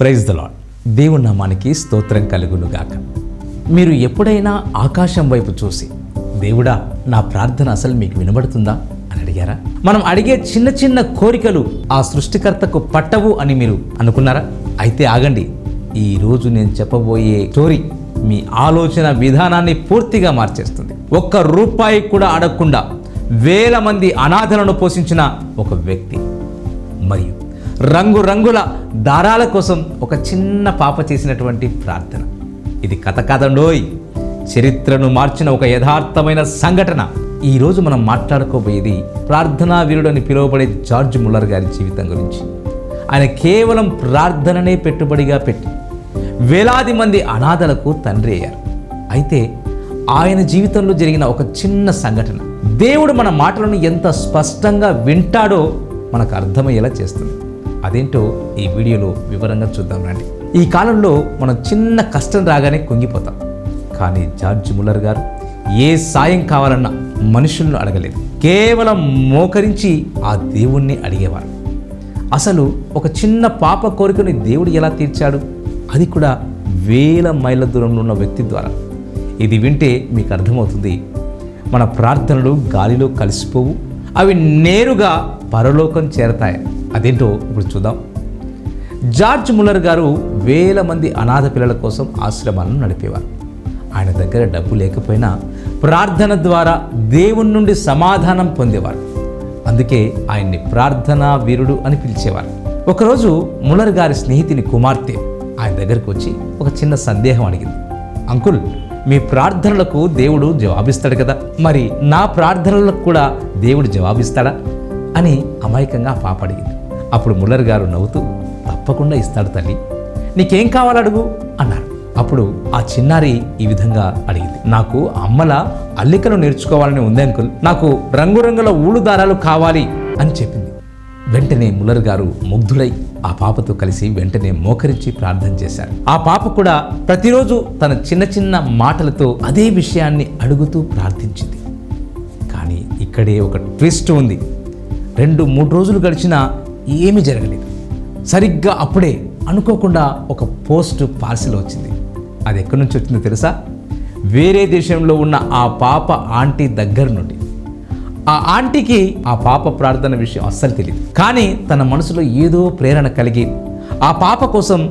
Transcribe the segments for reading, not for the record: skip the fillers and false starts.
Praise the lord. దేవుని నామానికి స్తోత్రం కలుగునుగాక. మీరు ఎప్పుడైనా ఆకాశం వైపు చూసి, దేవుడా నా ప్రార్థన అసలు మీకు వినబడుతుందా అని అడిగారా? మనం అడిగే చిన్న చిన్న కోరికలు ఆ సృష్టికర్తకు పట్టవు అని మీరు అనుకున్నారా? అయితే ఆగండి, ఈరోజు నేను చెప్పబోయే స్టోరీ మీ ఆలోచన విధానాన్ని పూర్తిగా మార్చేస్తుంది. ఒక్క రూపాయి కూడా అడగకుండా వేల మంది అనాథలను పోషించిన ఒక వ్యక్తి, మరియు రంగురంగుల దారాల కోసం ఒక చిన్న పాప చేసినటువంటి ప్రార్థన. ఇది కథ కాదండోయ్, చరిత్రను మార్చిన ఒక యథార్థమైన సంఘటన. ఈరోజు మనం మాట్లాడుకోబోయేది ప్రార్థనా వీరుడు అని పిలువబడే జార్జ్ ముల్లర్ గారి జీవితం గురించి. ఆయన కేవలం ప్రార్థననే పెట్టుబడిగా పెట్టి వేలాది మంది అనాథలకు తండ్రి అయ్యారు. అయితే ఆయన జీవితంలో జరిగిన ఒక చిన్న సంఘటన దేవుడు మన మాటలను ఎంత స్పష్టంగా వింటాడో మనకు అర్థమయ్యేలా చేస్తుంది. అదేంటో ఈ వీడియోలో వివరంగా చూద్దాం రండి. ఈ కాలంలో మనం చిన్న కష్టం రాగానే కుంగిపోతాం, కానీ జార్జ్ ముల్లర్ గారు ఏ సాయం కావాలన్నా మనుషులను అడగలేదు, కేవలం మోకరించి ఆ దేవుణ్ణి అడిగేవారు. అసలు ఒక చిన్న పాప కోరికని దేవుడు ఎలా తీర్చాడు, అది కూడా వేల మైళ్ళ దూరంలో ఉన్న వ్యక్తి ద్వారా. ఇది వింటే మీకు అర్థమవుతుంది, మన ప్రార్థనలు గాలిలో కలిసిపోవు, అవి నేరుగా పరలోకం చేరతాయి. అదేంటో ఇప్పుడు చూద్దాం. జార్జ్ ముల్లర్ గారు వేల మంది అనాథ పిల్లల కోసం ఆశ్రమాలను నడిపేవారు. ఆయన దగ్గర డబ్బు లేకపోయినా ప్రార్థన ద్వారా దేవుని నుండి సమాధానం పొందేవారు. అందుకే ఆయన్ని ప్రార్థనా వీరుడు అని పిలిచేవారు. ఒకరోజు ముల్లర్ గారి స్నేహితుని కుమార్తె ఆయన దగ్గరకు వచ్చి ఒక చిన్న సందేహం అడిగింది. అంకుల్, మీ ప్రార్థనలకు దేవుడు జవాబిస్తాడు కదా, మరి నా ప్రార్థనలకు కూడా దేవుడు జవాబిస్తాడా అని అమాయకంగా పాప అడిగింది. అప్పుడు ముల్లర్ గారు నవ్వుతూ, తప్పకుండా ఇస్తాడు తల్లి, నీకేం కావాలడుగు అన్నారు. అప్పుడు ఆ చిన్నారి ఈ విధంగా అడిగింది, నాకు అమ్మల అల్లికలు నేర్చుకోవాలని ఉంది అంకుల్, నాకు రంగురంగుల ఊళ్ళు దారాలు కావాలి అని చెప్పింది. వెంటనే ముల్లర్ గారు ముగ్ధులై ఆ పాపతో కలిసి వెంటనే మోకరించి ప్రార్థన చేశారు. ఆ పాప కూడా ప్రతిరోజు తన చిన్న చిన్న మాటలతో అదే విషయాన్ని అడుగుతూ ప్రార్థించింది. కానీ ఇక్కడే ఒక ట్విస్ట్ ఉంది. 2-3 రోజులు గడిచినా ఏమీ జరగలేదు. సరిగ్గా అప్పుడే అనుకోకుండా ఒక పోస్ట్ పార్సిల్ వచ్చింది. అది ఎక్కడి నుంచి వచ్చిందో తెలుసా? వేరే దేశంలో ఉన్న ఆ పాప ఆంటీ దగ్గర నుండి. ఆ ఆంటీకి ఆ పాప ప్రార్థన విషయం అస్సలు తెలియదు, కానీ తన మనసులో ఏదో ప్రేరణ కలిగి ఆ పాప కోసం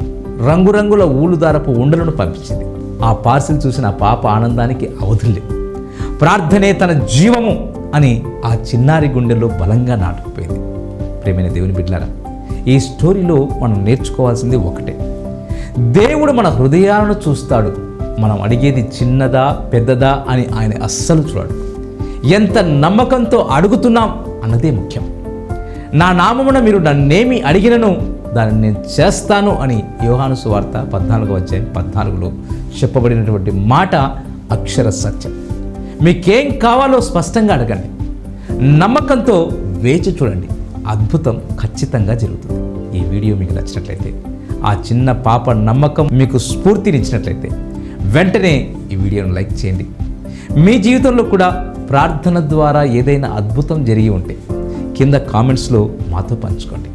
రంగురంగుల ఊలుదారపు ఉండలను పంపించింది. ఆ పార్సిల్ చూసిన ఆ పాప ఆనందానికి అవధులే. ప్రార్థనే తన జీవము అని ఆ చిన్నారి గుండెల్లో బలంగా నాటుకుపోయింది. ప్రేమైన దేవుని బిడ్డలారా, ఈ స్టోరీలో మనం నేర్చుకోవాల్సింది ఒకటే, దేవుడు మన హృదయాలను చూస్తాడు. మనం అడిగేది చిన్నదా పెద్దదా అని ఆయన అస్సలు చూడడు. ఎంత నమ్మకంతో అడుగుతున్నాం అన్నదే ముఖ్యం. నా నామమున మీరు నన్నేమి అడిగినను దాన్ని నేను చేస్తాను అని యోహాను సువార్త 14:14 చెప్పబడినటువంటి మాట అక్షర సత్యం. మీకేం కావాలో స్పష్టంగా అడగండి, నమ్మకంతో వేచి చూడండి, అద్భుతం ఖచ్చితంగా జరుగుతుంది. ఈ వీడియో మీకు నచ్చినట్లయితే, ఆ చిన్న పాప నమ్మకం మీకు స్ఫూర్తినిచ్చినట్లయితే వెంటనే ఈ వీడియోను లైక్ చేయండి. మీ జీవితంలో కూడా ప్రార్థన ద్వారా ఏదైనా అద్భుతం జరిగి ఉంటే కింద కామెంట్స్లో మాతో పంచుకోండి.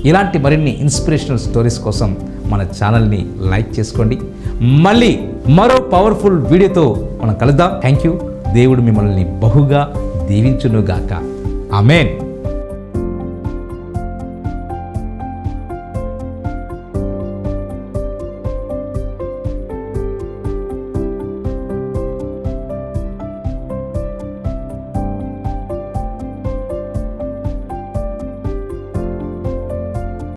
ఇలాంటి మరిన్ని ఇన్స్పిరేషనల్ స్టోరీస్ కోసం మన ఛానల్ని లైక్ చేసుకోండి. మళ్ళీ మరో పవర్ఫుల్ వీడియోతో మనం కలుద్దాం. Thank you. దేవుడు మిమ్మల్ని బహుగా దీవించునుగాక. ఆమేన్.